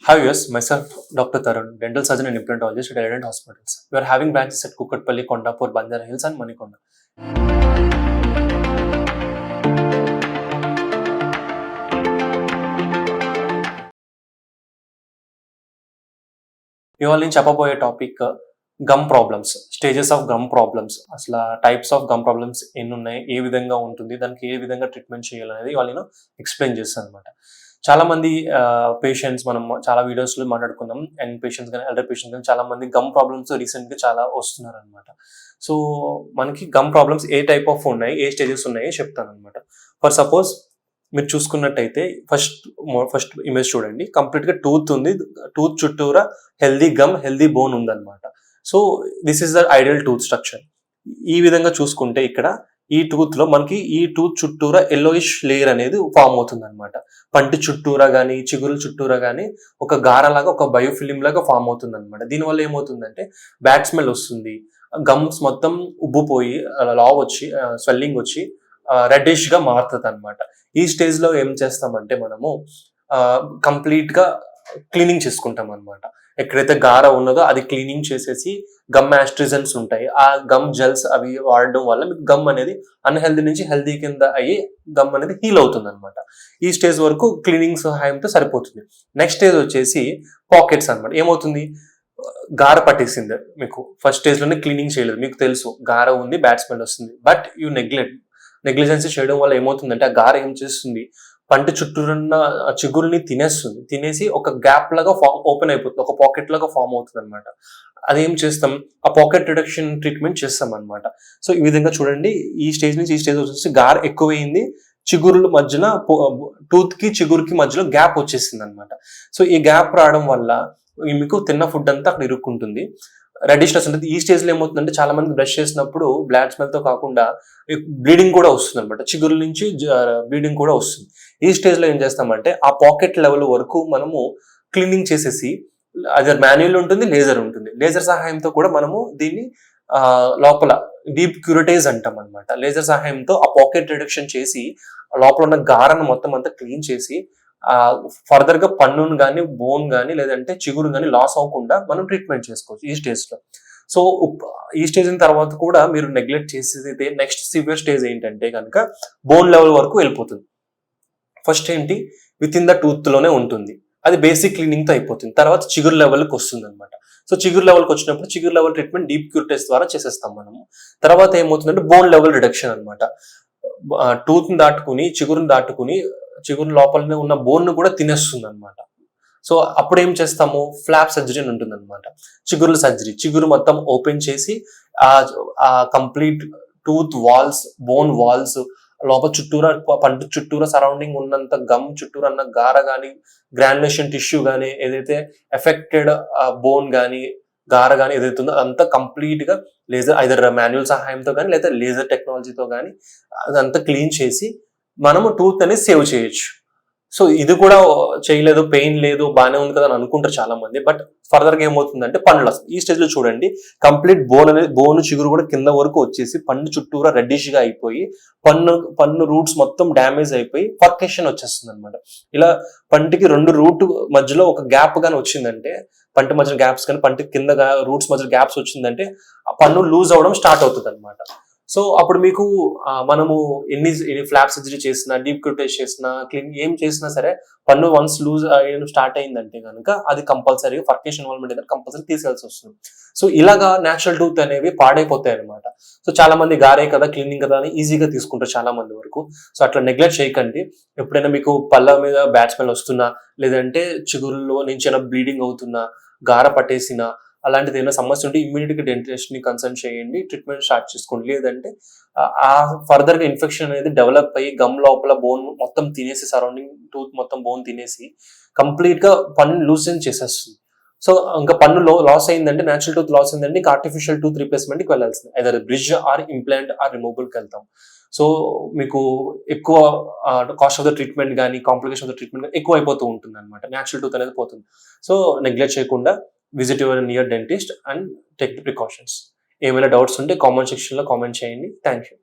Hi, yes, myself, Dr. Tarun, dental surgeon and implantologist at Element Hospitals. We are having branches at Kukatpalli, Kondapur, Banjara Hills, and Manikonda. ఇవాళ నేను చెప్పబోయే topic gum problems, stages of gum problems, అసలు types of gum problems ఎన్ని ఉన్నాయి, ఏ విధంగా ఉంటుంది, దానికి ఏ విధంగా ట్రీట్మెంట్ చేయాలనేది ఇవాళ నేను ఎక్స్ప్లెయిన్ చేస్తాను అనమాట. చాలా మంది పేషెంట్స్ మనం చాలా వీడియోస్లో మాట్లాడుకున్నాం, అండ్ పేషెంట్స్ కానీ ఎల్డర్ పేషెంట్స్ కానీ చాలా మంది గమ్ ప్రాబ్లమ్స్ రీసెంట్గా చాలా వస్తున్నారు అనమాట. సో మనకి గమ్ ప్రాబ్లమ్స్ ఏ టైప్ ఆఫ్ ఉన్నాయి, ఏ స్టేజెస్ ఉన్నాయి చెప్తాను అనమాట. ఫర్ సపోజ్ మీరు చూసుకున్నట్టయితే ఫస్ట్ ఇమేజ్ చూడండి, కంప్లీట్ గా టూత్ ఉంది, టూత్ చుట్టూరా హెల్దీ గమ్, హెల్దీ బోన్ ఉందన్నమాట. So this is the ideal tooth structure. ఈ విధంగా చూసుకుంటే ఇక్కడ ఈ టూత్ లో మనకి ఈ టూత్ చుట్టూరా ఎల్లోయిష్ లేయర్ అనేది ఫామ్ అవుతుంది అనమాట. పంటి చుట్టూరా కానీ చిగురుల చుట్టూరా కానీ ఒక గారలాగా, ఒక బయోఫిలిం లాగా ఫామ్ అవుతుంది అనమాట. దీనివల్ల ఏమవుతుందంటే బ్యాడ్ స్మెల్ వస్తుంది, గమ్స్ మొత్తం ఉబ్బుపోయి లావ్ వచ్చి స్వెల్లింగ్ వచ్చి రెడ్డిష్ గా మారుతుంది అనమాట. ఈ స్టేజ్ లో ఏం చేస్తామంటే మనము కంప్లీట్ గా క్లీనింగ్ చేసుకుంటాం అనమాట. ఎక్కడైతే గార ఉన్నదో అది క్లీనింగ్ చేసేసి గమ్ యాస్ట్రిజన్స్ ఉంటాయి, ఆ గమ్ జెల్స్ అవి వాడడం వల్ల మీకు గమ్ అనేది అన్హెల్దీ నుంచి హెల్దీ కింద అయ్యి గమ్ అనేది హీల్ అవుతుంది అనమాట. ఈ స్టేజ్ వరకు క్లీనింగ్ సహాయంతో సరిపోతుంది. నెక్స్ట్ స్టేజ్ వచ్చేసి పాకెట్స్ అనమాట. ఏమవుతుంది, గార పట్టేసింది మీకు, ఫస్ట్ స్టేజ్ లోనే క్లీనింగ్ చేయలేదు, మీకు తెలుసు గార ఉంది, బ్యాడ్ స్మెల్ వస్తుంది, బట్ యూ నెగ్లిజెన్సీ చేయడం వల్ల ఏమవుతుందంటే ఆ గార ఏం చేస్తుంది, పంట చుట్టూరున్న చిగురుని తినేస్తుంది, తినేసి ఒక గ్యాప్ లాగా ఓపెన్ అయిపోతుంది, ఒక పాకెట్ లాగా ఫామ్ అవుతుంది అనమాట. అదేం చేస్తాం, ఆ పాకెట్ రిడక్షన్ ట్రీట్మెంట్ చేస్తాం అనమాట. సో ఈ విధంగా చూడండి, ఈ స్టేజ్ నుంచి ఈ స్టేజ్ వచ్చేసి గార ఎక్కువైంది, చిగురుల మధ్యన టూత్ కి చిగురుకి మధ్యలో గ్యాప్ వచ్చేసింది అనమాట. సో ఈ గ్యాప్ రావడం వల్ల మీకు తిన్న ఫుడ్ అంతా అక్కడ ఇరుక్కుంటుంది, రెడిష్నెస్ ఉంటుంది. ఈ స్టేజ్ లో ఏమవుతుందంటే చాలా మంది బ్రష్ చేసినప్పుడు బ్లాడ్ స్మెల్ తో కాకుండా బ్లీడింగ్ కూడా వస్తుంది అనమాట, చిగురుల నుంచి బ్లీడింగ్ కూడా వస్తుంది. ఈ స్టేజ్ లో ఏం చేస్తామంటే ఆ పాకెట్ లెవెల్ వరకు మనము క్లీనింగ్ చేసేసి, అది మాన్యువల్ ఉంటుంది, లేజర్ ఉంటుంది, లేజర్ సహాయంతో కూడా మనము దీన్ని లోపల డీప్ క్యూరిటైజ్ అంటాం అనమాట. లేజర్ సహాయంతో ఆ పాకెట్ రిడక్షన్ చేసి లోపల ఉన్న గారను మొత్తం అంతా క్లీన్ చేసి ఫర్దర్ గా పన్నును కానీ, బోన్ కానీ, లేదంటే చిగురు కానీ లాస్ అవ్వకుండా మనం ట్రీట్మెంట్ చేసుకోవచ్చు ఈ స్టేజ్ లో. సో ఈ స్టేజ్ తర్వాత కూడా మీరు నెగ్లెక్ట్ చేసేది నెక్స్ట్ సివియర్ స్టేజ్ ఏంటంటే కనుక బోన్ లెవెల్ వరకు వెళ్ళిపోతుంది. ఫస్ట్ ఏంటి, విత్ ఇన్ ద టూత్ లోనే ఉంటుంది, అది బేసిక్ క్లీనింగ్ తో అయిపోతుంది. తర్వాత చిగురు లెవెల్కి వస్తుంది అనమాట. సో చిగురు లెవెల్కి వచ్చినప్పుడు చిగురు లెవెల్ ట్రీట్మెంట్ డీప్ క్యూరిటైజ్ ద్వారా చేసేస్తాం మనము. తర్వాత ఏమవుతుందంటే బోన్ లెవెల్ రిడక్షన్ అనమాట. టూత్ ని దాటుకుని, చిగురుని దాటుకుని, చిగురు లోపలనే ఉన్న బోన్ ను కూడా తినేస్తుంది అనమాట. సో అప్పుడు ఏం చేస్తాము, ఫ్లాప్ సర్జరీ అని ఉంటుంది అనమాట, చిగురుల సర్జరీ. చిగురు మొత్తం ఓపెన్ చేసి ఆ complete tooth walls, bone walls లోపల చుట్టూరా, పంట చుట్టూరా సరౌండింగ్ ఉన్నంత గమ్ చుట్టూరా అన్న గార కానీ, గ్రాన్యులేషన్ టిష్యూ కానీ, ఏదైతే ఎఫెక్టెడ్ బోన్ కానీ, గార కానీ ఏదైతే ఉందో అదంతా కంప్లీట్ గా లేజర్, ఐదర్ మాన్యువల్ సహాయంతో కానీ లేదా లేజర్ టెక్నాలజీతో కానీ అదంతా క్లీన్ చేసి మనము టూత్ అనేది సేవ్ చేయొచ్చు. సో ఇది కూడా చేయలేదు, పెయిన్ లేదు, బాగానే ఉంది కదా అని అనుకుంటారు చాలా మంది. బట్ ఫర్దర్ గా ఏమవుతుందంటే పన్నులు వస్తాయి. ఈ స్టేజ్ లో చూడండి, కంప్లీట్ బోన్ అనేది, బోన్ చిగురు కూడా కింద వరకు వచ్చేసి పన్ను చుట్టూరా రెడ్డిష్ గా అయిపోయి పన్ను రూట్స్ మొత్తం డ్యామేజ్ అయిపోయి ఫర్కేషన్ వచ్చేస్తుంది అనమాట. ఇలా పంటికి రెండు రూట్ మధ్యలో ఒక గ్యాప్ గానీ వచ్చిందంటే, పంట మధ్య గ్యాప్స్ కానీ, పంటికి కింద రూట్స్ మధ్య గ్యాప్స్ వచ్చిందంటే ఆ పన్ను లూజ్ అవడం స్టార్ట్ అవుతుంది అనమాట. సో అప్పుడు మీకు మనము ఎన్ని ఫ్లాప్ సర్జరీ చేసినా, డీప్ క్యూరిటైజ్ చేసినా, క్లీన్ ఏం చేసినా సరే పన్ను వన్స్ లూజ్ అయ్యడం స్టార్ట్ అయిందంటే కనుక అది కంపల్సరీగా ఫర్కేషన్ ఇన్వాల్వ్మెంట్ కంపల్సరీ తీసేయాల్సి వస్తుంది. సో ఇలాగా న్యాచురల్ టూత్ అనేవి పాడైపోతాయి అనమాట. సో చాలా మంది గారే కదా, క్లీనింగ్ కదా అని ఈజీగా తీసుకుంటారు చాలా మంది వరకు. సో అట్లా నెగ్లెక్ట్ చేయకండి. ఎప్పుడైనా మీకు పళ్ళ మీద బ్యాడ్ స్మెల్ వస్తున్నా, లేదంటే చిగురులో నుంచి ఏమైనా బ్లీడింగ్ అవుతున్నా, గార పట్టేసినా, అలాంటిది ఏమైనా సమస్య ఉంటే ఇమ్మీడియట్ గా డెంటిస్ట్ ని కన్సల్ట్ చేయండి, ట్రీట్మెంట్ స్టార్ట్ చేసుకోండి. లేదంటే ఆ ఫర్దర్ గా ఇన్ఫెక్షన్ అనేది డెవలప్ అయ్యి గమ్ లోపల బోన్ మొత్తం తినేసి, సరౌండింగ్ టూత్ మొత్తం బోన్ తినేసి కంప్లీట్ గా పన్ను లూజన్ చేసేస్తుంది. సో ఇంకా పన్ను లాస్ అయిందంటే, న్యాచురల్ టూత్ లాస్ అయిందంటే ఇంకా ఆర్టిఫిషియల్ టూత్ రిప్లేస్మెంట్ కి వెళ్ళాల్సింది, either bridge or implant or removal కి వెళ్తాం. సో మీకు ఎక్కువ కాస్ట్ ఆఫ్ ద ట్రీట్మెంట్ కానీ, కాంప్లికేషన్ ఆఫ్ ద ట్రీట్మెంట్ ఎక్కువ అయిపోతూ ఉంటుంది అనమాట. న్యాచురల్ టూత్ అనేది పోతుంది. సో నెగ్లెక్ట్ చేయకుండా visit your near dentist and take the precautions. ఏమైనా డౌట్స్ ఉంటే కామెంట్ సెక్షన్ లో కామెంట్ చేయండి. Thank you.